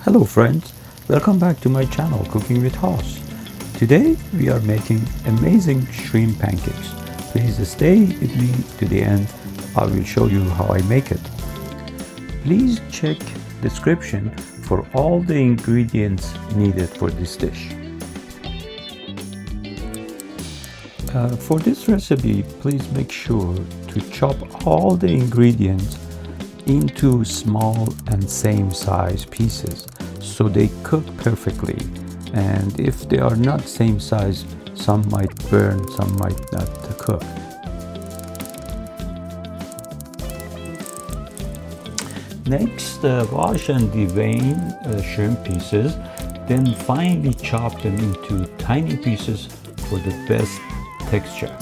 Hello friends, welcome back to my channel Cooking with Hoss. Today we are making amazing shrimp pancakes. Please stay with me to the end. I will show you how I make it. Please check description for all the ingredients needed for this dish. For this recipe, please make sure to chop all the ingredients into small and same size pieces so they cook perfectly, and if they are not same size, some might burn, some might not cook. Next, wash and devein shrimp pieces, then finely chop them into tiny pieces for the best texture.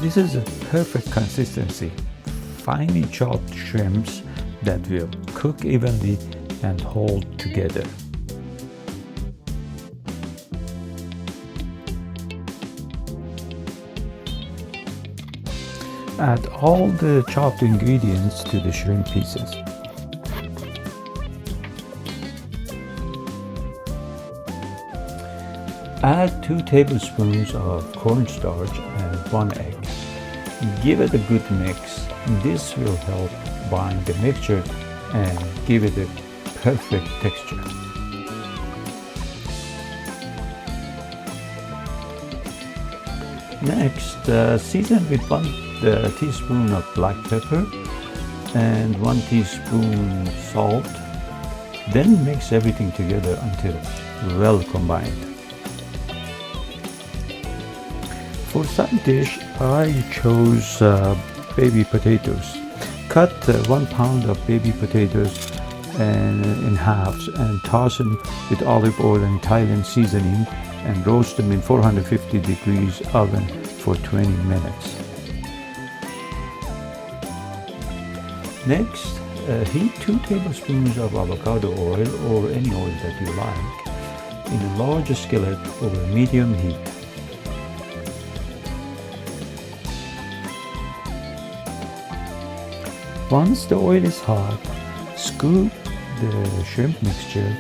This is a perfect consistency. Finely chopped shrimps that will cook evenly and hold together. Add all the chopped ingredients to the shrimp pieces. Add 2 tablespoons of cornstarch and 1 egg. Give it a good mix. This will help bind the mixture and give it a perfect texture. Next, season with 1 teaspoon of black pepper and 1 teaspoon salt. Then mix everything together until well combined. For side dish, I chose baby potatoes. Cut 1 pound of baby potatoes in halves and toss them with olive oil and Thailand seasoning and roast them in 450 degrees oven for 20 minutes. Next, heat 2 tablespoons of avocado oil or any oil that you like in a large skillet over medium heat. Once the oil is hot, scoop the shrimp mixture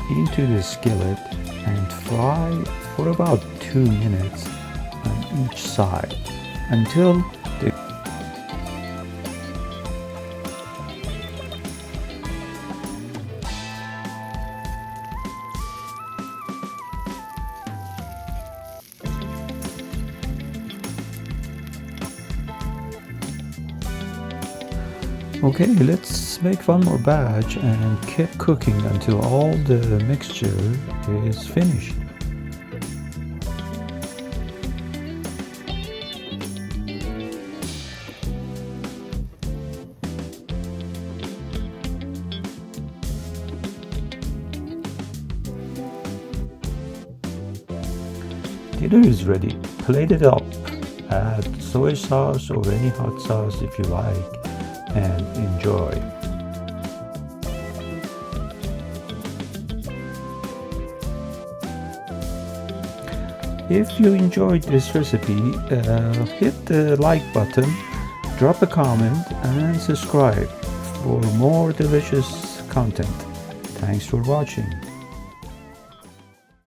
into the skillet and fry for about 2 minutes on each side until they Okay, let's make one more batch and keep cooking until all the mixture is finished. Dinner is ready. Plate it up. Add soy sauce or any hot sauce if you like, and enjoy. If you enjoyed this recipe, hit the like button, drop a comment and subscribe for more delicious content. Thanks for watching.